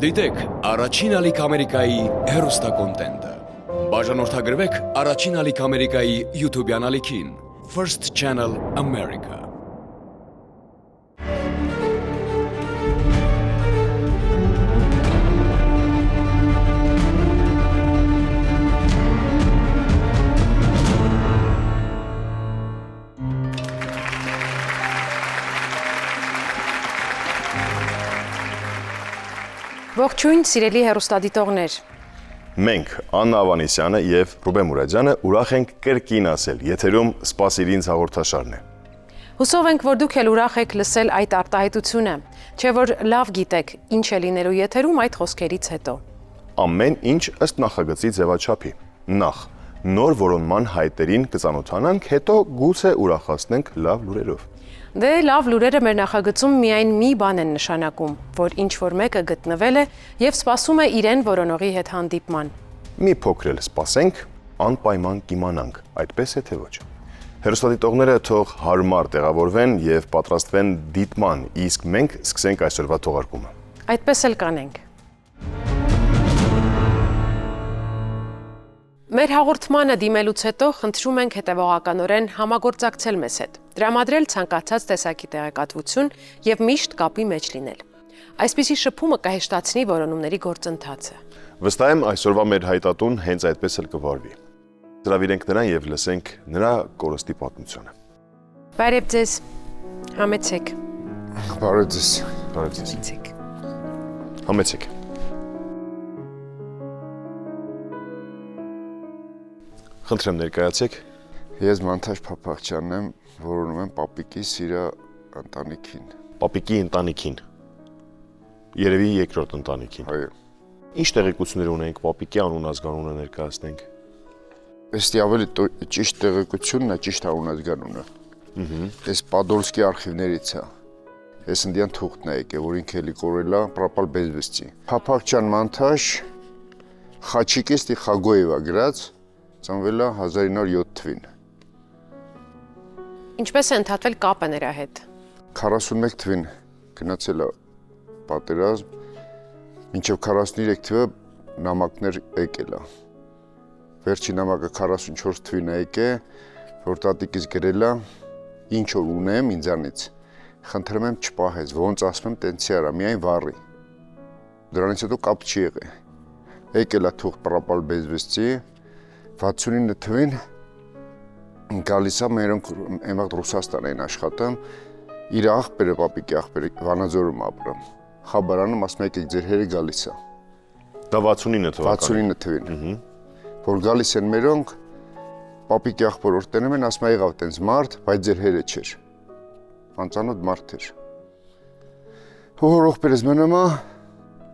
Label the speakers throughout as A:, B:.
A: Դիտեք առաջին ալիք Ամերիկայի հեռուստակոնտենտը։ Բաժանորդագրվեք առաջին ալիք Ամերիկայի YouTube-յան ալիքին First Channel America։
B: Ողջույն, սիրելի հեռուստադիտողներ։
C: Մենք Աննա Ավանեսյանը եւ Ռուբեն Մուրադյանը ուրախ ենք կրկին ասել, եթերում «Սպասիր ինձ» հաղորդաշարն է։
B: Հուսով ենք, որ դուք էլ ուրախ եք լսել այդ արտահայտությունը, չէ՞ որ լավ գիտեք, ինչ է լինելու եթերում այդ խոսքերից հետո։
C: Ամեն ինչ ըստ նախագծի ձևաչափի։ Նախ նոր որոնման հայտերին կծանոթանանք, հետո գուցե ուրախացնենք լավ լուրերով։
B: Դե լավ լուրերը մեր նախագծում միայն մի բան են նշանակում, որ ինչ-որ մեկը գտնվել է եւ սպասում է իրեն որոնողի հետ հանդիպման։
C: Մի փոքր էլ սպասենք, անպայման կիմանանք, այդպես է թե ոչ։ Հեռուստադիտողները թող հարմար տեղավորվեն եւ պատրաստվեն դիտման, իսկ մենք սկսենք այսօրվա թողարկումը։
B: Այդպես էլ կանենք։ Մեր հաղորդմանը դիմելուց հետո խնդրում ենք հետևողականորեն համագործակցել մեզ հետ, տրամադրել ցանկացած տեսակի տեղեկատվություն եւ միշտ կապի մեջ լինել։ Այսպիսի շփումը կհեշտացնի որոնումների գործընթացը։
C: Վստահ եմ այսօրվա մեր հայտատուն հենց այդպես էլ կվարվի։ Հրավիրենք նրան եւ լսենք նրա կորստի պատմությունը։
B: Բարև ձեզ։ Համեցեք։
C: Բարև ձեզ։ Բարև ձեզ։
B: Համեցեք։
C: Համեցեք։ Խնդրեմ ներկայացեք։
D: Ես Մանթաշ Փափախչյանն եմ, որոնում եմ պապիկի սիրա ընտանիքին։
C: Պապիկի ընտանիքին։ Երևի երկրորդ ընտանիքին։
D: Այո։
C: Ինչ տեղեկություններ ունենք պապիկի անուն ազգանունը ներկայացնենք։
D: Էստի ավելի ճիշտ տեղեկությունն է, ճիշտ անունազգանունը։ Այս Պադոլսկի արխիվներից է։ Ես ընդյան թուղթն է եկել, որ ինքը էլի կորել է Պրապալ Բեզվեսցի։ Փափախչյան Մանթաշ Խաչիկեստի Խագոևա գրած ծնվել է 1907 թվին։
B: Ինչպես է ընդհատվել կապը նրա հետ։
D: 41 թվին գնացել է պատերազմ, մինչև 43 թվը նամակներ եկել է։ Վերջի նամակը 44 թվին է եկել, որ տատիկիս գրել է, ինչ որ ունեմ ինձանից, խնդրում եմ չպահես, ոնց ասում եմ տենցի արա, միայն վառի։ Դրանից հետո կապ չի եղել։ Եկել է թուղթ Պրապալ Բեզվեսցի 69 թվին գալիս է մերոնք այնվաղ Ռուսաստան էին աշխատում, իր աղբերը, պապիկի աղբերը Վանաձորում ապրում, Խաբարանում ասում եկեք ձեր հերը գալիս է։
C: Դա 69 թվականին։
D: 69 թվին, որ գալիս են մերոնք, պապիկի աղբոր որ տենում են, ասում եղավ տենց մարդ, բայց ձեր հերը չէր, անծանոթ մարդ էր։ Որ ողբերս մնում է,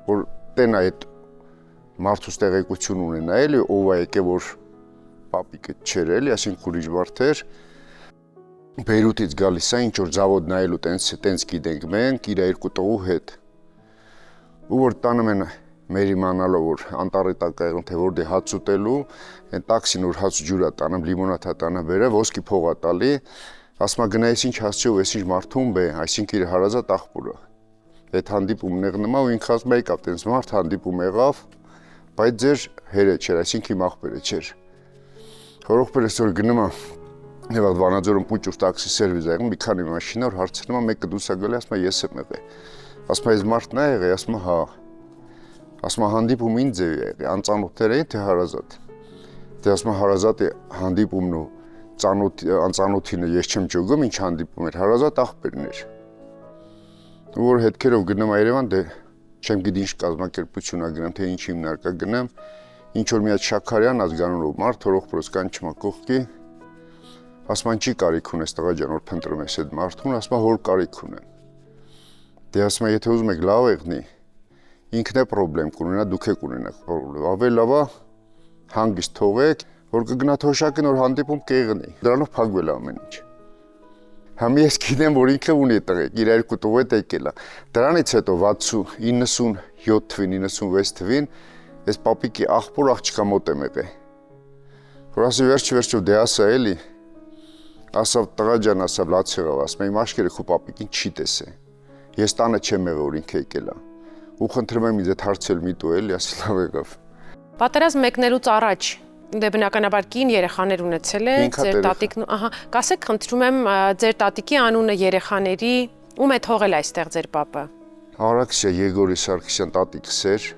D: որ տենա այդ մարդուց տեղեկություն ունենա էլի, ով է եկե, որ պապիկը չէր էլի, ասենք ուրիշ մարդ էր, Բեյրութից գալիս է, ինչ որ զավոդ նայելու տենց գիտենք մենք, իր երկու տղու հետ։ Ու որ տանում են մեր իմանալով, որ անտառի տակ եղում, թե որ դե հաց ուտելու, այն տաքսին որ հաց ջուր է տանում, լիմոնադ է տանը բերը, ոսկի փող է տալի, ասում է գնա ես ինչ հասցի ու ես ինչ մարդում բե, այսինքն իր հարազատ աղբորը։ Այդ հանդիպումն եղնում է ու ինքը ասում է եկավ տենց մարդ հանդիպում եղավ, բայց ձեր հերը չէր, այսինքն իմ աղբերը չէր։ Հորողբերս որ գնում է, եւ այդ Վանաձորում պուճուր տաքսի սերվիս ա եղել, մի քանի մաշինա որ հարցնում է, մեկը դուրս է գալի, ասում է ես եմ եղել։ Ասում է ես մարդն է եղել, ասում է հա։ Ասում է հանդիպում ինձ է եղել, անծանոթներ էին թե հարազատ։ Դե ասում է հարազատի հանդիպումն ու անծանոթինը ես չեմ ճոգում, ինչ հանդիպում էր, հարազատ աղբերն էր։ Ու որ հետքերով գնում է Երևան, դե չեմ գիտի ինչ կազմակերպություն ա գնամ, թե ինչ հիմնարկա գնամ, ինչ որ մի հատ Շաքարյան ազգանունով մարդ, հորողբորս կանչում ա կողքի, ասում են չի կարիք ունես տղա ջան, որ փնտրում ես այդ մարդուն, ասում է որ կարիք ունեմ։ Դե ասում է եթե ուզում եք լավ եղնի, ինքն է պրոբլեմ կունենա, դուք եք ունենաք պրոբլեմ, ավելի լավ է հանգիստ թողեք, որ կգնա թոշակին որ հանդիպում կեղնի, դրանով փակվել ամեն ինչ։ Համի ես գիտեմ, որ ինքը ունի տղեկ, իր երկու տղու հետ եկել է։ Դրանից հետո 97 թվին, 96 թվին ես պապիկի աղբոր աղջկա մոտ եմ եղել։ Որ ասի վերջ-վերջով դե ասա էլի, ասավ տղա ջան, ասավ լաց եղավ, ասում եմ իմ աշկերը քո պապիկին չի տեսե։ Ես տանը չեմ եղել, որ ինքը եկել է։ ու խնդրում եմ ինձ այդ հարցել մի տու էլի, ասի լավ եկավ։
B: Պատերազմ մեկնելուց առաջ դե բնականաբար կին երեխաներ ունեցել է, ձեր տատիկն, ահա, կասեք խնդրում եմ ձեր տատիկի անունը երեխաների ում է թողել այստեղ ձեր պապը։
D: Արաքսիա Եգորի Սարգսյան տատիկս էր,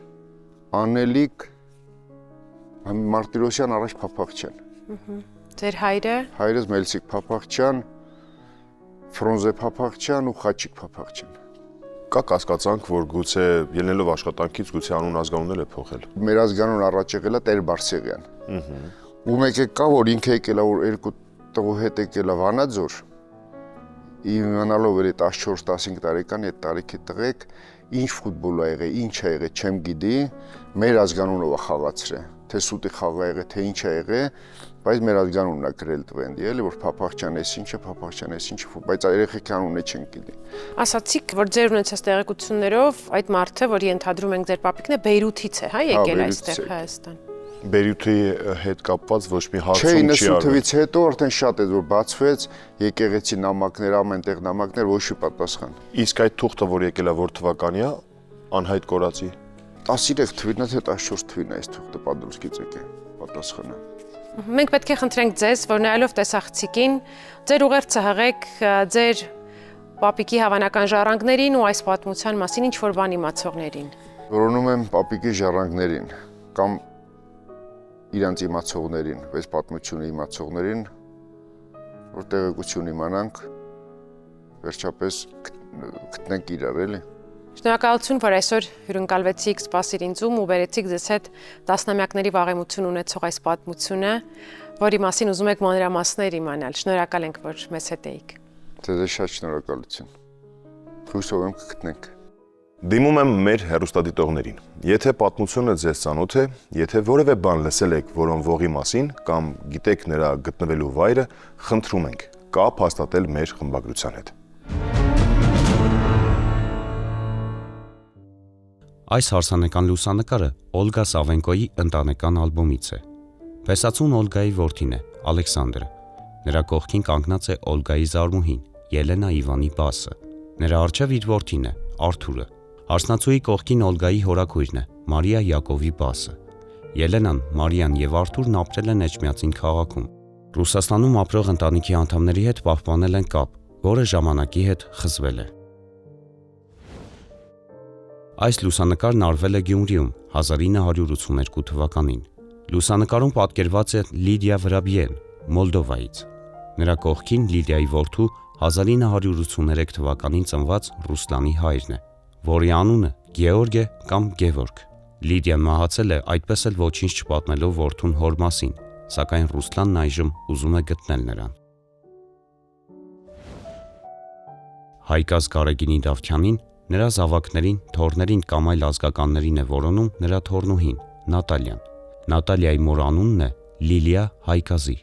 D: Անելիք Մարտիրոսյան առաջ Փափախչյան։
B: Ձեր հայրը։
D: Հայրս Մելսիկ Փափախչյան, Ֆրոնզե Փափախչյան ու Խաչիկ Փափախչյան։
C: Կա կասկածանք, որ գուցե ելնելով աշխատանքից գուցե անուն ազգանուններ է փոխել։
D: Մեր ազգանուն առաջ եղել է Տեր Բարսեղյան։ Ու մեկ է կա, որ ինքը եկել է, որ երկու տղու հետ եկել է Վանաձոր, իմանալով էր 14-15 տարեկան այդ տարիքի տղեկ, ինչ ֆուտբոլ ա եղել, ինչ ա եղել, չեմ գիտի, մեր ազգանունով ա խաղացրել, թե սուտի խաղ ա եղել, թե ինչ ա եղել, բայց մեր ազգանունն ա գրել տվենդի, էլի, որ Փափախչյան էս ինչը, Փափախչյան էս ինչը, բայց երեխեքի անունը չեն գիտի։
B: Ասացիք, որ ձեր ունեցած տեղեկություններով այդ մարդը, որ ենթադրում ենք ձեր պապիկն է, Բեյրութից է, հա, եկել այստեղ Հայաստան։
C: Բերյութի հետ կապված ոչ մի
D: Չէ,
C: հարցում չի
D: 90
C: արվել։
D: թվից հետո արդեն շատ է որ բացվեց, եկեղեցի նամակներ, ամենտեղ նամակներ, ոչ մի պատասխան։
C: Իսկ այդ թուղթը, որ եկել է որ թվականի է, անհայտ կորածի։
D: 13 թվին է, թե 14 թվին է այս թուղթը Պադրուսկից եկել պատասխանը։
B: Մենք պետք է խնդրենք ձեզ, որ նայելով տեսախցիկին, ձեր ուղերձը հղեք ձեր պապիկի հավանական ժառանգներին ու այս պատմության մասին ինչ որ բան իմացողներին։
D: Որոնում եմ պապիկի ժառանգներին կամ իրանց իմացողներին, այս պատմությունը իմացողներին, որ տեղեկություն իմանանք, վերջապես գտնենք իրար, էլի։
B: Շնորհակալություն, որ այսօր հյուրընկալվեցիք Սպասիր ինձում ու բերեցիք ձեզ հետ տասնամյակների վաղեմություն ունեցող այս պատմությունը, որի մասին ուզում եք մանրամասներ իմանալ։ Շնորհակալ ենք, որ մեզ հետ էիք։
D: Ձեզ շատ շնորհակալություն։ Հույսով եմ կգտնենք։
C: Դիմում եմ մեր հեռուստադիտողներին։ Եթե պատմությունը ձեզ ծանոթ է, եթե որևէ բան լսել եք որոն ողի մասին կամ գիտեք նրա գտնվելու վայրը, խնդրում ենք կապ հաստատել մեր խմբագրության հետ։
E: Այս հարսանեկան լուսանկարը Օլգա Սավենկոյի ընտանեկան ալբոմից է։ Փեսացուն Օլգայի որդին է, Ալեքսանդրը։ Նրա կողքին կանգնած է Օլգայի զարմուհին, Ելենա Իվանի Բասը։ Նրա առջև իր որդին է, Արթուրը։ Հարսնացուի կողքին Օլգայի հորաքույրն է, Մարիա Յակովի Բասը։ Ելենան, Մարիան եւ Արթուրն ապրել են Էջմիածին քաղաքում։ Ռուսաստանում ապրող ընտանիքի անդամների հետ պահպանել են կապ, որը ժամանակի հետ խզվել է։ Այս լուսանկարն արվել է Գյումրիում 1982 թվականին։ Լուսանկարում պատկերված է Լիդիա Վրաբիեն, Մոլդովայից։ Նրա կողքին Լիդիայի որդու 1983 թվականին ծնված Ռուսլանի հայրն է, որի անունը Գեորգ է կամ Գևորգ։ Լիդիան մահացել է այդպես էլ ոչինչ չպատմելով որդուն հոր մասին, սակայն Ռուսլանն այժմ ուզում է գտնել նրան։ Հայկազ Գարեգինի Դավթյանին, նրա զավակներին, թոռներին կամ այլ ազգականներին է որոնում նրա թոռնուհին Նատալյան։ Նատալիայի մոր անունն է Լիլիա Հայկազի։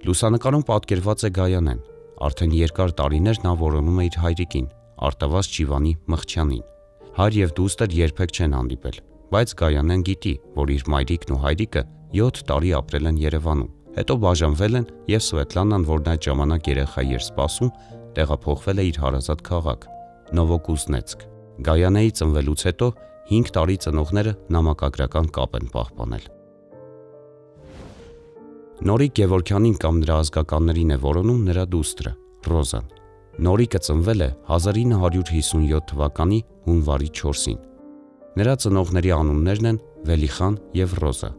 E: Լուսանկարում պատկերված է Գայանեն։ Արդեն երկար տարիներ նա որոնում է իր հայրիկին, Արտավազ Ճիվանի Մխչյանին։ Հայր եւ դուստր երբեք չեն հանդիպել, բայց Գայանեն գիտի, որ իր մայրիկն ու հայրիկը 7 տարի ապրել են Երևանում, հետո բաժանվել են եւ Սվետլանան, որն այդ ժամանակ երեխայի էր սպասում, տեղափոխվել է իր հարազատ քաղաք Նովոկուզնեցկ։ Գայանեի ծնվելուց հետո 5 տարի ծնողները նամակագրական կապ են պահպանել։ Նորիկ Գևորգյանին կամ նրա ազգականներին է որոնում նրա դուստրը Ռոզան։ Նորիկը ծնվել է 1957 թվականի հունվարի 4-ին։ Նրա ծնողների անուններն են Վելիխան եւ Ռոզա։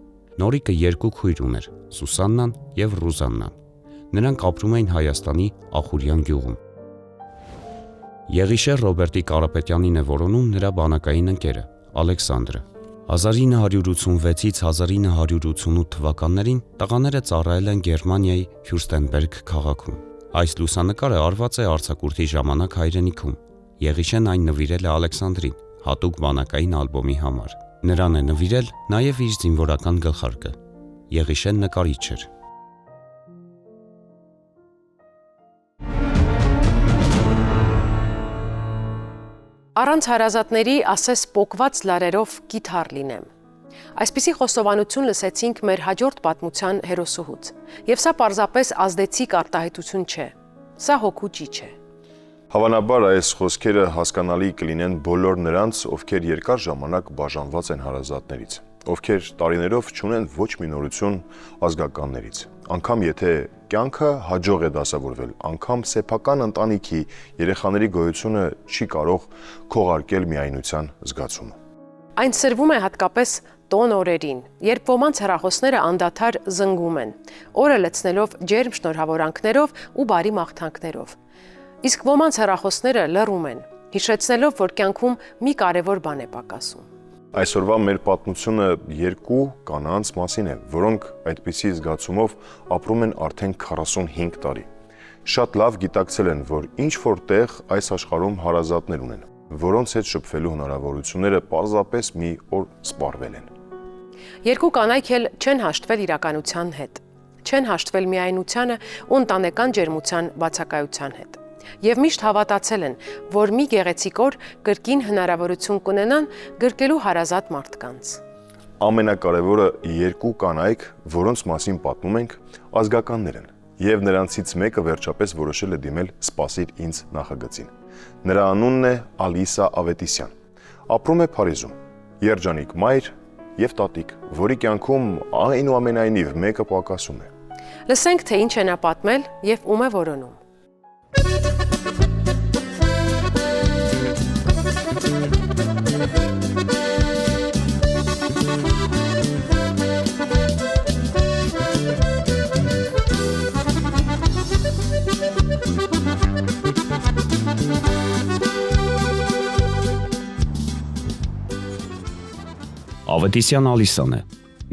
E: Նորիկը 2 քույր ուներ՝ Սուսաննան եւ Ռուզաննան։ Նրանք ապրում էին Հայաստանի Ախուրյան գյուղում։ Եղիշեր Ռոբերտի Կարապետյանին է որոնում նրա բանակային ընկերը Ալեքսանդրը։ 1986-ից 1988 թվականներին տղաները ծառայել են Գերմանիայի Ֆյուրստենբերգ քաղաքում։ Այս լուսանկարը արված է արձակուրդի ժամանակ հայրենիքում։ Եղիշեն այն նվիրել է Ալեքսանդրին հատուկ բանակային ալբոմի համար։ Նրան է նվիրել նաև իր զինվորական գլխարկը։ Եղիշեն նկարիչ էր։
B: Առանց հարազատների ասես պոկված լարերով կիթառ լինեմ։ Այսպիսի խոստովանություն լսեցինք մեր հաջորդ պատմության հերոսուհուց։ Եվ սա պարզապես ազդեցիկ արտահայտություն չէ։ Սա հոգու ճիչ է։
C: Հավանաբար այս խոսքերը հասկանալի կլինեն բոլոր նրանց, ովքեր երկար ժամանակ բաժանված են հարազատներից, ովքեր տարիներով չունեն ոչ մի նորություն ազգականներից, անգամ եթե կյանքը հաջող է դասավորվել, անգամ սեփական ընտանիքի երեխաների գոյությունը չի կարող քողարկել միայնության զգացումը։
B: Այն սրվում է հատկապես տոն օրերին, երբ ոմանց հեռախոսները անդադար զնգում են, օրը լցնելով ջերմ շնորհավորանքներով ու բարի մաղթանքներով։ Իսկ ոմանց հեռախոսները լռում են, հիշեցնելով, որ կյանքում մի կարևոր բան է պակասում։
C: Այսօրվա մեր պատմությունը երկու կանանց մասին է, որոնք այդպիսի զգացումով ապրում են արդեն 45 տարի։ Շատ լավ գիտակցել են, որ ինչ որտեղ այս աշխարհում հարազատներ ունեն, որոնց հետ շփվելու հնարավորությունները պարզապես մի օր սպառվել են։
B: Երկու կանայք էլ չեն հաշտվել իրականության հետ, չեն հաշտվել միայնությանը ու ընտանեկան ջերմության բացակայության հետ։ Եվ միշտ հավատացել են, որ մի գեղեցիկ օր կրկին հնարավորություն կունենան գրկելու հարազատ մարդկանց։
C: Ամենակարևորը երկու կանայք, որոնց մասին պատմում ենք, ազգականներ են, եւ նրանցից մեկը վերջապես որոշել է դիմել «Սպասիր ինձ» նախագծին։ Նրա անունն է Ալիսա Ավետիսյան։ Ապրում է Փարիզում։ Երջանիկ մայր եւ տատիկ, որի կյանքում այնուամենայնիվ մեկը պակասում է։
B: Լսենք, թե ինչ է նա պատմել եւ ում է որոնում։
E: Ավետիսյան Ալիսան է։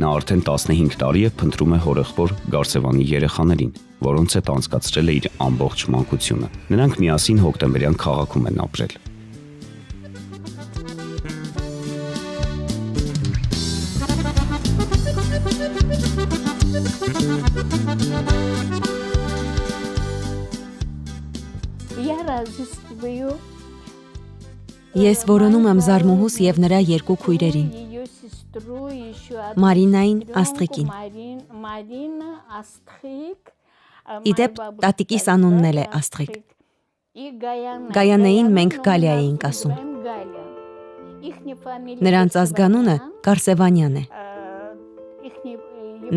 E: Նա արդեն 15 տարի է փնտրում է հորեղբոր Գարսևանի երեխաներին, որոնց հետ անցկացրել է իր ամբողջ մանկությունը։ Նրանք միասին հոկտեմբերյան քաղաքում են ապրել։
F: Ես որոնում եմ Զարմուհուս եւ նրա երկու քույրերին՝ Մարինային, Աստղիկին։ Իդեպ տատիկիս անունն էլ է Աստղիկ։ Գայանեին մենք Գալիա էինք ասում։ Նրանց ազգանունը Գարսևանյան է։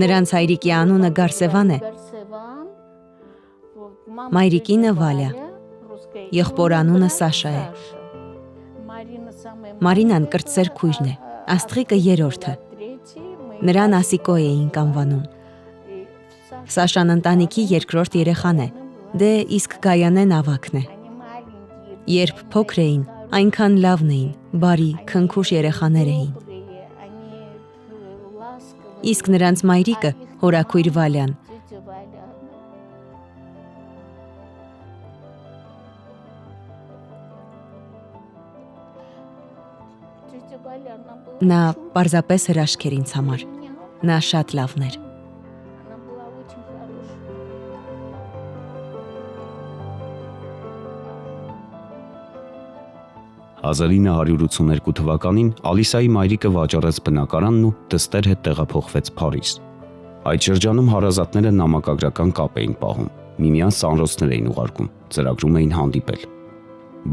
F: Նրանց հայրիկի անունը Գարսևան է։ Մայրիկինը Վալյա։ Եղբոր անունը Սաշա է։ Մարինան կրտսեր քույրն է, Աստղիկը երրորդը։ Նրան Ասիկո էինք անվանում։ Սաշան ընտանիքի երկրորդ երեխան է, դե իսկ Գայանեն ավագն է։ Երբ փոքր էին, այնքան լավն էին, բարի, քնքուշ երեխաներ էին։ Իսկ նրանց մայրիկը հորաքույր Վալյան։ Նա պարզապես հրաշք էր ինձ համար։ Նա շատ լավն էր։
E: «1982 թվականին Ալիսայի մայրիկը վաճառեց բնակարանն ու դստեր հետ տեղափոխվեց Փարիզ։ Այդ շրջանում հարազատները նամակագրական կապ էին պահում, միմյանց ծանրոցներ էին ուղարկում, ծրագրում էին հանդիպել։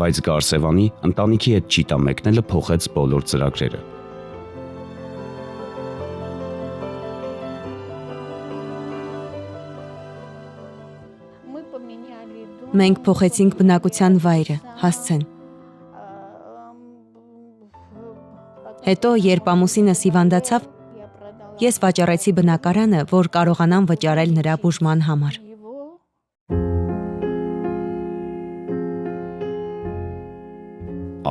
E: Բայց Գարսևանի ընտանիքի հետ ճիտա մեկնելը փոխեց բոլոր ծրագրերը։
F: Մենք փոխեցինք բնակության վայրը, հասցեն։ Հետո, երբ ամուսինս հիվանդացավ, ես վաճառեցի բնակարանը, որ կարողանամ վճարել նրա բուժման համար։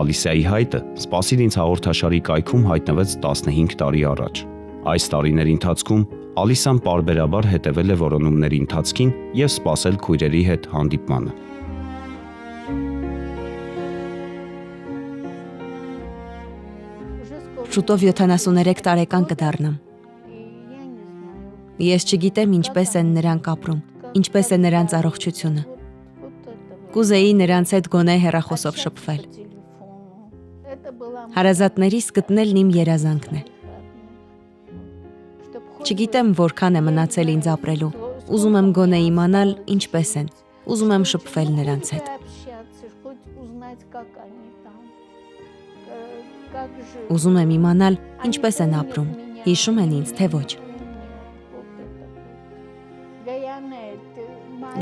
E: Ալիսայի հայտը «Սպասիր ինձ» հաղորդաշարի կայքում հայտնվեց 15 տարի առաջ։ Այս տարիների ընթացքում Ալիսան պարբերաբար հետևել է որոնումների ընթացքին եւ սպասել քույրերի հետ հանդիպմանը։
F: Շուտով 73 տարեկան կդառնամ։ Ես չգիտեմ ինչպես են նրանք ապրում, ինչպես է նրանց առողջությունը։ Կուզեի նրանց հետ գոնե հեռախոսով շփվել։ Հարազատներիս գտնելն իմ երազանքն է։ Չգիտեմ որքան է մնացել ինձ ապրելու։ Ուզում եմ գոնե իմանալ ինչպես են։ Ուզում եմ շփվել նրանց հետ։ Ուզում եմ իմանալ, ինչպես են ապրում։ Հիշում են ինձ, թե ոչ։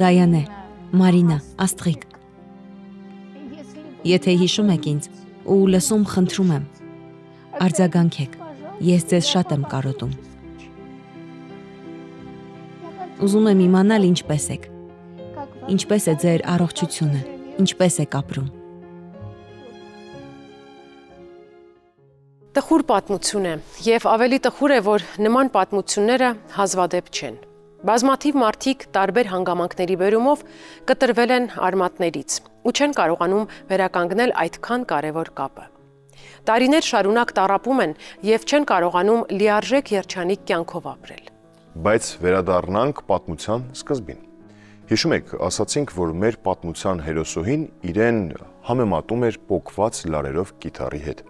F: Գայանե, Մարինա, Աստղիկ։ Եթե հիշում եք ինձ ու լսում, խնդրում եմ, արձագանքեք, ես ձեզ շատ եմ կարոտում։ Ուզում եմ իմանալ ինչպես եք, ինչպես է ձեր առողջությունը, ինչպես եք ապրում։
B: Տխուր պատմություն է, եւ ավելի տխուր է, որ նման պատմությունները հազվադեպ չեն։ Բազմաթիվ մարդիկ տարբեր հանգամանքների բերումով կտրվել են արմատներից ու չեն կարողանում վերականգնել այդքան կարևոր կապը։ Տարիներ շարունակ տառապում են եւ չեն կարողանում լիարժեք երջանիկ կյանքով ապրել։
C: Բայց վերադառնանք պատմության սկզբին։ Հիշում եք, ասացինք, որ մեր պատմության հերոսուհին իրեն համեմատում էր պոկված լարերով կիթառի հետ։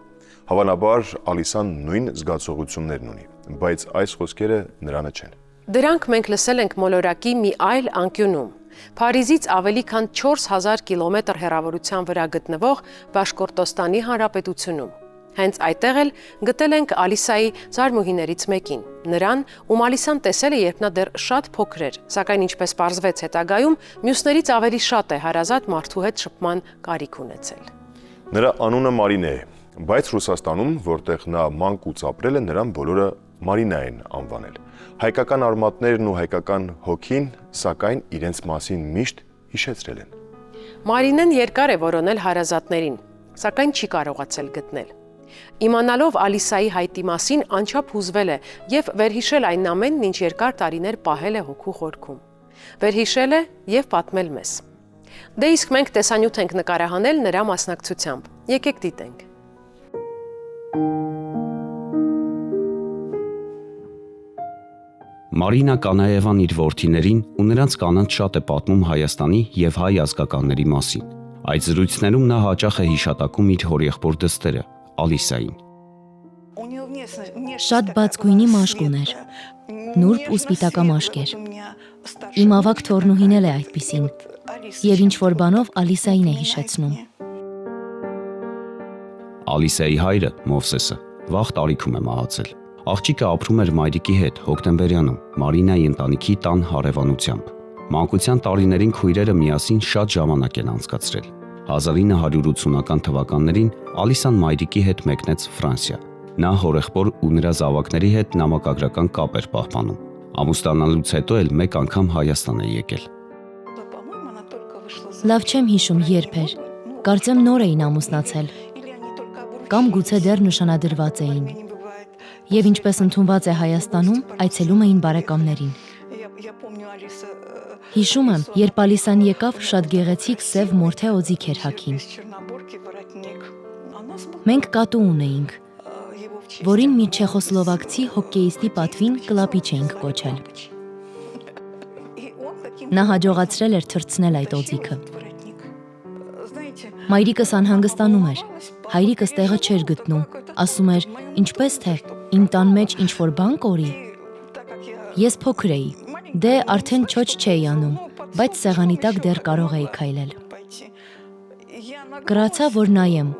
C: Հավանաբար Ալիսան նույն զգացողություններն ունի, բայց այս խոսքերը նրանը չեն։
B: Դրանք մենք լսել ենք մոլորակի մի այլ անկյունում, Փարիզից ավելի քան 4000 կիլոմետր հեռավորության վրա գտնվող Բաշկորտոստանի Հանրապետությունում։ Հենց այդտեղ էլ գտել ենք Ալիսայի զարմուհիներից մեկին, նրան, ում Ալիսան տեսել է, երբ նա դեռ շատ փոքր էր, սակայն ինչպես պարզվեց հետագայում, մյուսներից ավելի շատ է հարազատ մարդու հետ շփման կարիք ունեցել։
C: Նրա անունը Մարինե է, բայց Ռուսաստանում, որտեղ նա մանկուց ապրել է, նրան բոլորը Մարինա են անվանել։ Հայկական արմատներն ու հայկական հոգին, սակայն իրենց մասին միշտ հիշեցրել են։
B: Մարինեն երկար է որոնել հարազատներին, սակայն չի կարողացել գտնել։ Իմանալով Ալիսայի հայտի մասին անչափ հուզվել է եւ վերհիշել այն ամենն, ինչ երկար տարիներ պահել է հոգու խորքում։ Վերհիշել է եւ պատմել մեզ։ Դե իսկ մենք տեսանյութ ենք նկարահանել նրա մասնակցությամբ։ Եկեք դիտենք։
E: Մարինա Կանաևան իր որդիներին ու նրանց կանանց շատ է պատմում Հայաստանի եւ հայ ազգականների մասին։ Այդ զրույցներում նա հաճախ է հիշատակում իր հորեղբոր դստերը Ալիսային։
F: Շատ բաց գույնի մաշկ ուներ, նուրբ ու սպիտակամաշկ էր։ Իմ ավագ թոռնուհին էլ է այդպիսին, եւ ինչ որ բանով Ալիսային է հիշեցնում։
E: Ալիսայի հայրը Մովսեսը վաղ տարիքում է մահացել։ Աղջիկը ապրում էր մայրիկի հետ Հոկտեմբերյանում, Մարինայի ընտանիքի տան հարևանությամբ։ Մանկության տարիներին քույրերը միասին շատ ժամանակ են անցկացրել։ 1980-ական թվականներին Ալիսան մայրիկի հետ մեկնեց Ֆրանսիա։ Նա հորեղբոր ու նրա զավակների հետ նամակագրական կապ էր պահպանում։ Ամուսնանալուց հետո էլ մեկ անգամ Հայաստան է եկել։
F: Լավ չեմ հիշում երբ էր։ Կարծեմ նոր էին ամուսնացել։ Կամ գուցե դեռ նշանադրված էին։ Եվ ինչպես ընդունված է Հայաստանում, այցելում էին բարեկամներին։ Հիշում եմ, երբ Ալիսան եկավ, շատ գեղեցիկ սև մորթե օձիք էր հագին։ Մենք կատու ունեինք, որին մի չեխոսլովակցի հոկեյիստի պատվին Կլապիչ էինք կոչել։ Նա հաջողացրել էր թռցնել այդ օձիքը։ Մայրիկս անհանգստանում էր, հայրիկս տեղը չէր գտնում, ասում էր, ինչպես թե, իմ տան մեջ ինչ-որ բան կորի։ Ես փոքր էի, դե արդեն չոչ չէի անում, բայց սեղանի տակ դեռ կարող էի քայլել։ Կրացա, որ նայեմ,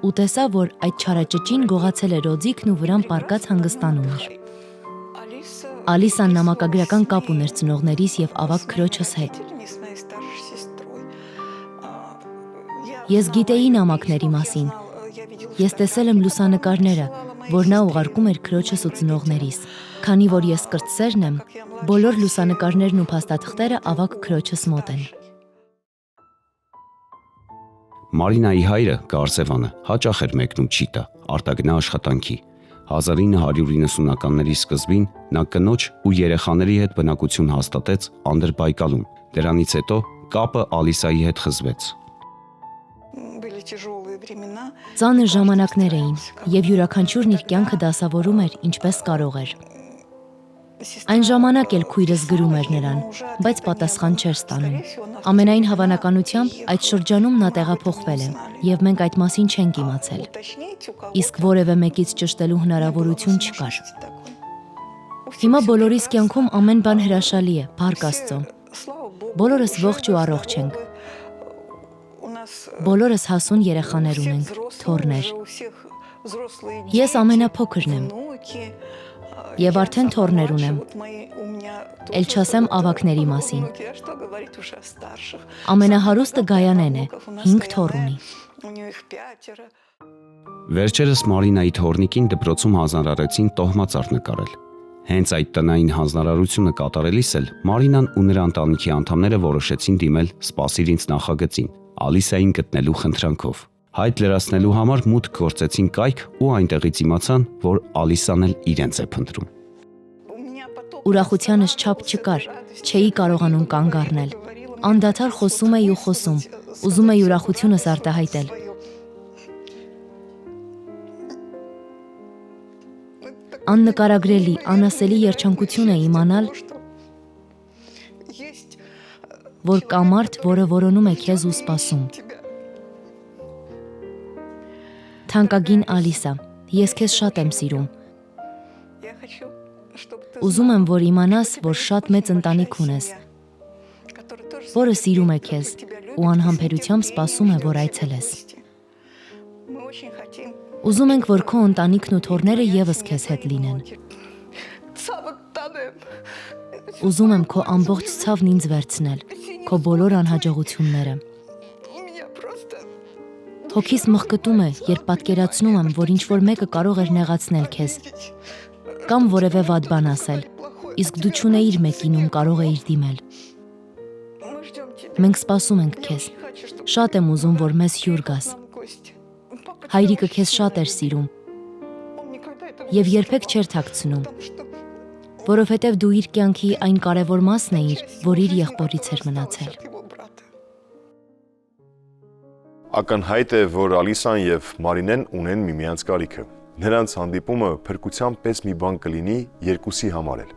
F: ու տեսա, որ այդ չարաճճին գողացել էր օձիքն ու վրան պառկած հանգստանում էր։ Ալիսան նամակագրական կապ ուներ ծնողներիս եւ ավագ քրոջս հետ։ Ես գիտեի նամակների մասին։ Ես տեսել եմ լուսանկարները, որ նա ուղարկում էր քրոջս ու ծնողներիս։ Քանի որ ես կրտսերն եմ, բոլոր լուսանկարներն ու փաստաթղթերը ավագ քրոջս մոտ են։
E: Մարինայի հայրը Գարսևանը հաճախ էր մեկնում Չիտա, արտագնա աշխատանքի։ 1990-ականների սկզբին նա կնոջ ու երեխաների հետ բնակություն հաստատեց Անդրբայկալում։ Դրանից հետո կապը Ալիսայի հետ խզվեց։
F: Ծանր ժամանակներ էին, եւ յուրաքանչյուրն իր կյանքը դասավորում էր ինչպես կարող էր։ Այն ժամանակ էլ քույրս գրում էր նրան, բայց պատասխան չէր ստանում։ Ամենայն հավանականությամբ այդ շրջանում նա տեղափոխվել է, եւ մենք այդ մասին չենք իմացել։ Իսկ որևէ մեկից ճշտելու հնարավորություն չկար։ Հիմա բոլորիս կյանքում ամեն բան հրաշալի է, փառք Աստծո։ Բոլորս ողջ ու առողջ ենք։ Բոլորս հասուն երեխաներ ունենք, թոռներ։ Ես ամենափոքրն եմ։ Եվ արդեն թոռներ ունեմ։ Էլ չասեմ ավագների մասին։ Ամենահարուստը Գայանեն է, 5 թոռ ունի։
E: Վերջերս Մարինայի թոռնիկին դպրոցում հանձնարարեցին տոհմածառ նկարել։ Հենց այդ տնային հանձնարարությունը կատարելիս էլ Մարինան ու նրա ընտանիքի անդամները որոշեցին դիմել «Սպասիր ինձ» նախագծին, Ալիսային գտնելու խնդրանքով։ Հայտ լրացնելու համար մուտք գործեցին կայք ու այնտեղից իմացան, որ Ալիսան էլ իրենց է փնտրում։
F: Ուրախությանս չափ չկար, չէի կարողանում կանգ առնել։ Անդադար խոսում էի ու խոսում, ուզում էի ուրախությունս արտահայտել։ Աննկարագրելի, անասելի երջանկություն է իմանալ, որ կա մարդ, որը որոնում է քեզ ու սպասում։ Թանկագին Ալիսա, ես քեզ շատ եմ սիրում։ Ուզում եմ, որ իմանաս, որ շատ մեծ ընտանիք ունես, որը սիրում է քեզ ու անհամբերությամբ սպասում է, որ այցելես։ Ուզում ենք, որ քո ընտանիքն ու թոռները եւս քեզ հետ լինեն։ Ուզում եմ քո ամբողջ ցավն ինձ վերցնել, քո բոլոր անհաջողությունները։ Հոգիս մխկտում է, երբ պատկերացնում եմ, որ ինչ-որ մեկը կարող էր նեղացնել քեզ կամ որևէ վատ բան ասել, իսկ դու չունեիր մեկին, ում կարող էիր դիմել։ Մենք սպասում ենք քեզ։ Շատ եմ ուզում, որ մեզ հյուր գաս։ Հայրիկը քեզ շատ էր սիրում եւ երբեք չէր թաքցնում, որովհետեւ դու իր կյանքի այն կարևոր մասն էիր, որ իր եղբորից էր մնացել։
C: Ակնհայտ է, որ Ալիսան եւ Մարինեն ունեն միմյանց կարիքը։ Նրանց հանդիպումը փրկության պես մի բան կլինի երկուսի համար էլ։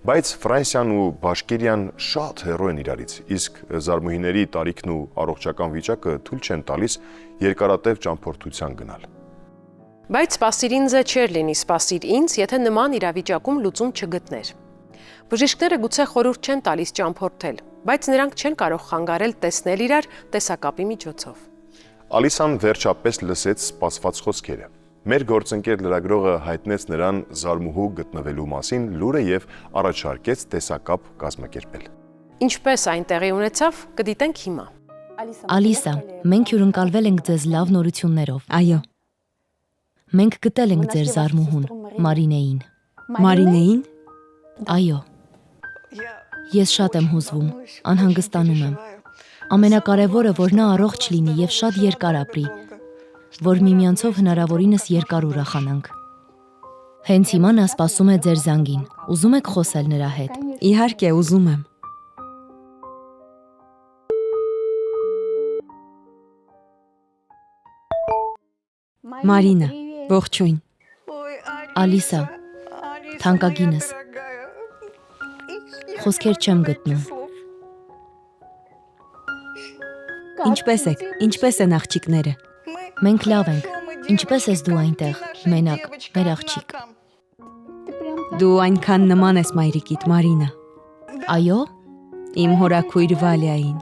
C: Բայց Ֆրանսիան ու Բաշկիրիան շատ հեռու են իրարից, իսկ զարմուհիների տարիքն ու առողջական վիճակը թույլ չեն տալիս երկարատև ճամփորդության գնալ։
B: Բայց սպասիր ինձը չէր լինի սպասիր ինձ, եթե նման իրավիճակում լուծում չգտներ։ Բժիշկները գուցե խորհուրդ չեն տալիս ճամփորդել, բայց նրանք չեն կարող խանգարել տեսնել իրար տեսակապի միջոցով։
C: Ալիսան վերջապես լսեց սպասված խոսքերը։ Մեր գործընկեր լրագրողը հայտնեց նրան զարմուհու գտնվելու մասին լուրը եւ առաջարկեց տեսակապ կազմակերպել։
B: Ինչպես այն տեղի ունեցավ, կդիտենք հիմա։
F: Ալիսա, մենք հյուրընկալվել ենք ձեզ լավ նորություններով։ Այո։ Մենք գտել ենք ձեր զարմուհուն, Մարինեին։
G: Մարինեին։
F: Այո։ Ես շատ եմ հուզվում, անհանգստանում եմ։ Ամենակարևորը, որ նա առողջ լինի եւ շատ երկար ապրի, որ միմյանցով հնարավորինս երկար ուրախանանք։ Հենց հիմա նա սպասում է ձեր զանգին։ Ուզում եք խոսել նրա հետ։
G: Իհարկե, ուզում եմ։ Մարինա, ողջույն։
F: Ալիսա, թանկագինս։ Խոսքեր չեմ գտնում։
G: Ինչպես եք։ Ինչպես են աղջիկները։
F: Մենք լավ ենք։ Ինչպես ես դու այնտեղ, մենակ, մեր աղջիկ։
G: Դու այնքան նման ես մայրիկիդ, Մարինա։
F: Այո։
G: Իմ հորաքույր Վալիային։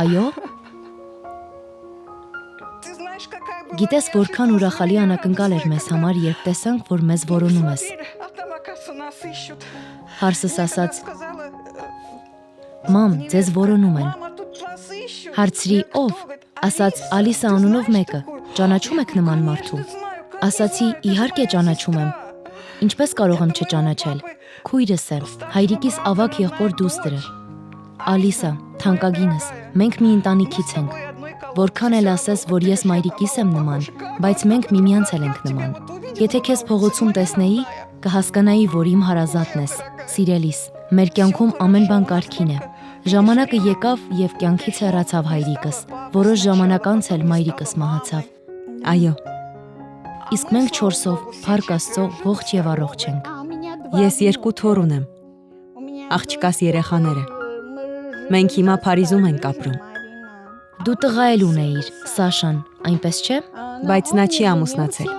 F: Այո։ Գիտես, որքան ուրախալի անակնկալ էր մեզ համար, երբ տեսանք, որ մեզ որոնում ես։ Հարսս ասաց. «Մամ, ձեզ որոնում են»։ Հարցրի, ով։ Ասաց Ալիսա անունով մեկը։ Ճանաչում եք նման մարդու։ Ասացի, իհարկե ճանաչում եմ։ Ինչպես կարող եմ չճանաչել։ Քույրս է, հայրիկիս ավագ եղբոր դուստրը։ Ալիսա, թանկագինս, մենք մի ընտանիքից ենք։ Որքան էլ ասես, որ ես մայրիկիս եմ նման, բայց մենք միմյանց էլ ենք նման։ Եթե քեզ փողոցում տեսնեի, կհասկանայի, որ իմ հարազատն ես, սիրելիս։ Մեր կյանքում ամեն բան կարգին է։ Ժամանակը եկավ եւ կյանքից հեռացավ հայրիկս։ Որոշ ժամանակ անց էլ մայրիկս մահացավ։
G: Այո,
F: Իսկ մենք 4-ով, փառք Աստծո, ողջ եւ առողջ ենք։
G: ես 2 թոռ ունեմ։ Աղջկաս երեխաները։ Մենք հիմա Փարիզում ենք ապրում,
F: Դու տղա էլ ունեիր, Սաշան, այնպես չէ։
G: բայց նա չի ամուսնացել։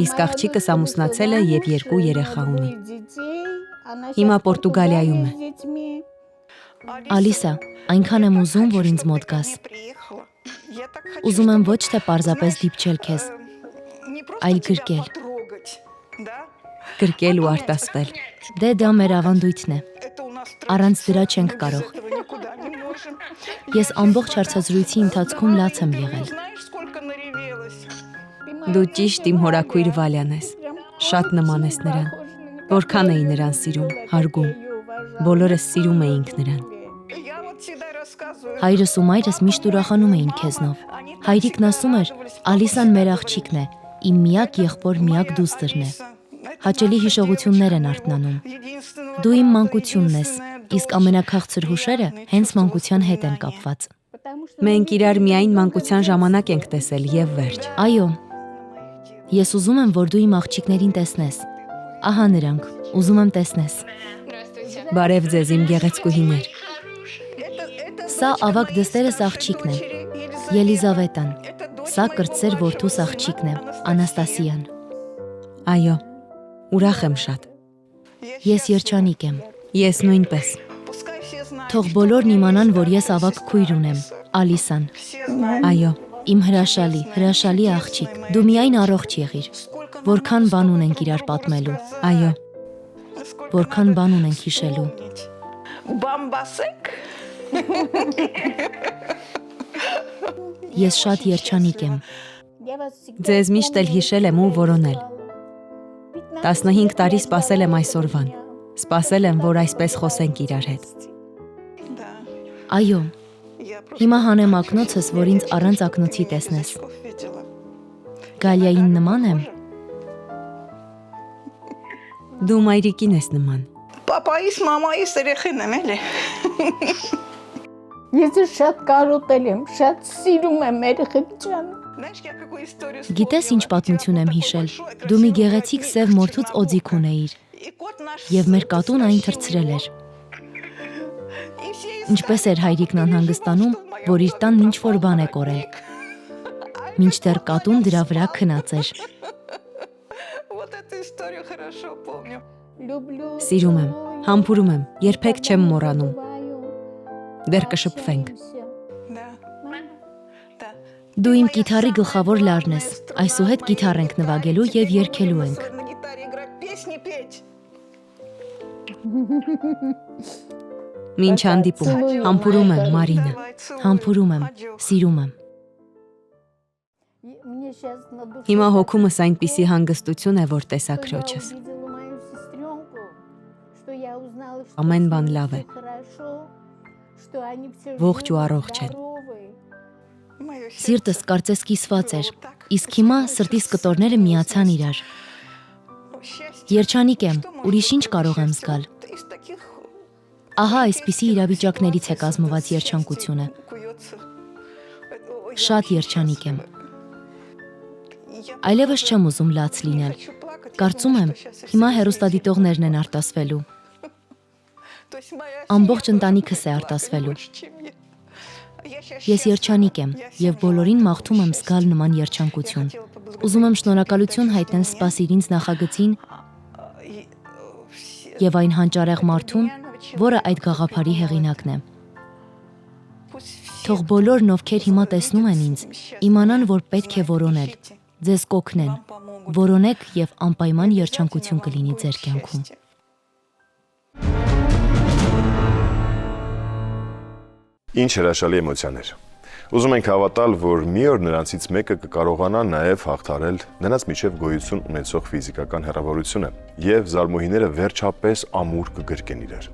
G: Իսկ աղջիկս ամուսնացել է եւ 2 երեխա ունի։ Հիմա Պորտուգալիայում է։ Ալիսա, այնքան եմ ուզում, որ ինձ մոտ գաս։ Ուզում եմ ոչ թե պարզապես դիպչել քեզ, այլ գրկել։
F: Գրկել ու արտասվել։
G: Դե դա մեր ավանդույթն է։ Առանց դրա չենք կարող։ Ես ամբողջ հարցազրույցի ընթացքում լաց եմ եղել։
F: Դու ճիշտ իմ հորաքույր Վալյան ես։ Շատ նման ես նրան։ Որքան էի նրան սիրում, հարգում։ Բոլորս սիրում էինք նրան։
G: Հայրս ու մայրս միշտ ուրախանում էին քեզնով։ Հայրիկն ասում էր, Ալիսան մեր աղջիկն է, իմ միակ եղբոր, միակ դուստրն է։ Հաճելի հիշողություններ են արթնանում։ Դու իմ մանկությունն ես, իսկ ամենաքաղցր հուշերը հենց մանկության հետ են կապված։
F: Մենք իրար միայն մանկության ժամանակ ենք տեսել եւ վերջ։
G: Այո։ Ես ուզում եմ, որ դու իմ աղջիկներին տեսնես։ Ահա նրանք, ուզում եմ տեսնես։
F: Բարև ձեզ իմ գեղեցկուհիներ։
G: Սա ավագ դստերս աղջիկն է, Ելիզավետան։ Սա կրտսեր որդուս աղջիկն է, Անաստասիան։
F: Այո։ Ուրախ եմ շատ։
G: Ես երջանիկ եմ։
F: Ես նույնպես։
G: Թող բոլորն իմանան, որ ես ավագ քույր ունեմ, Ալիսան։
F: Այո։
G: Իմ հրաշալի աղջիկ։ Դու միայն առողջ եղիր։ Որքան բան ունենք իրար պատմելու։
F: Այո։
G: Որքան բան ունենք հիշելու։ Ես շատ երջանիկ եմ։
F: Ձեզ միշտ էլ հիշել եմ ու որոնել։ 15 տարի սպասել եմ այսօրվան։ Սպասել եմ, որ այսպես խոսենք իրար հետ։
G: Այո։ Հիմա հանեմ ակնոցս, որ ինձ առանց ակնոցի տեսնես։ Գալիային նման եմ։
F: Դու մայրիկին ես նման։
H: Պապայիս, մամայիս երեխեն եմ, էլի։
I: Ես շատ կարոտել եմ, շատ սիրում եմ երեխեք ջան։
G: Գիտես ինչ պատմություն եմ հիշել։ Դու մի գեղեցիկ սև մորթուց օձիք ունեիր, եւ մեր կատուն այն թրցրել էր։ Ինչպես էր հայրիկն անհանգստանում, որ իր տանն ինչ-որ բան է կորել։ Մինչդեռ կատուն դրա վրա քնած էր։
F: Սիրում եմ, համբուրում եմ, երբեք չեմ մոռանում։ Դեռ կշփվենք։
G: Դու իմ կիթառի գլխավոր լարն ես։ Այսուհետ կիթառ ենք նվագելու եւ երգելու ենք։
F: Մինչ հանդիպում, համբուրում եմ, Մարինա։
G: Համբուրում եմ, սիրում եմ։
F: Հիմա հոգումս այնպիսի հանգստություն է, որ տեսա քրոջս։ Ամեն բան լավ է։ Ողջ ու առողջ են։
G: Սիրտս կարծես կիսված էր, իսկ հիմա սրտիս կտորները միացան իրար։ Երջանիկ եմ, ուրիշ ինչ կարող եմ զգալ։ Ահա այսպիսի իրավիճակներից է կազմված երջանկությունը։ Շատ երջանիկ եմ։ Այլևս չեմ ուզում լաց լինել։ Կարծում եմ, հիմա հեռուստադիտողներն են արտասվելու։ Ամբողջ ընտանիքս է արտասվելու։ Ես երջանիկ եմ եւ բոլորին մաղթում եմ զգալ նման երջանկություն։ Ուզում եմ շնորհակալություն հայտնել Սպասիր ինձ նախագծին եւ այն հանճարեղ մարդուն, որը այդ գաղափարի հեղինակն է։ Թող բոլորն, ովքեր հիմա տեսնում են ինձ, իմանան, որ պետք է որոնել, ձեզ կօգնեն։ Որոնեք եւ անպայման երջանկություն կլինի ձեր կյանքում։
C: Ինչ հրաշալի էմոցիաներ։ Ուզում ենք հավատալ, որ մի օր նրանցից մեկը կկարողանա նաև հաղթարել նրանց միջև գոյություն ունեցող ֆիզիկական հեռավորությունը եւ զարմուհիները վերջապես ամուր կգրկեն իրար։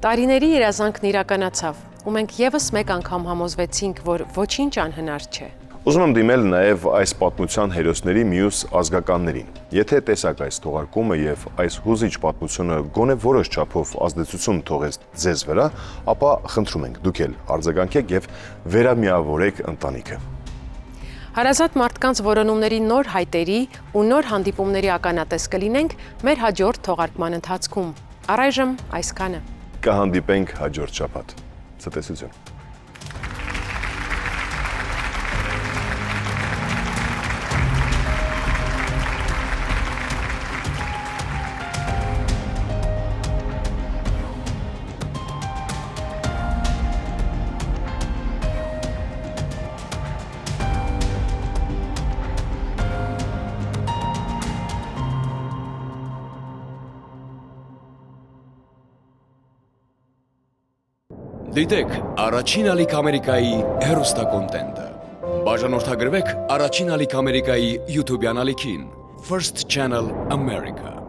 B: Տարիների երազանքն իրականացավ, ու մենք եւս մեկ անգամ համոզվեցինք, որ ոչինչ անհնար չէ։
C: Ուզում եմ դիմել նաև այս պատմության հերոսների մյուս ազգականներին։ Եթե տեսակ այս թողարկումը եւ այս հուզիչ պատմությունը գոնե որոշ չափով ազդեցություն թողեց ձեզ վրա, ապա խնդրում ենք դուք էլ արձագանքեք եւ վերամիավորեք ընտանիքը։
B: Հարազատ մարդկանց որոնումների նոր հայտերի ու նոր հանդիպումների ականատես կլինենք մեր հաջորդ թողարկման ընթացքում։ Առայժմ այսքանը։
C: Կհանդիպենք հաջորդ շաբաթ։ Ցտեսություն։
A: Դիտեք Առաջին ալիք Ամերիկայի հեռուստակոնտենտը։ Բաժանորդագրվեք Առաջին ալիք Ամերիկայի YouTube-յան ալիքին First Channel America։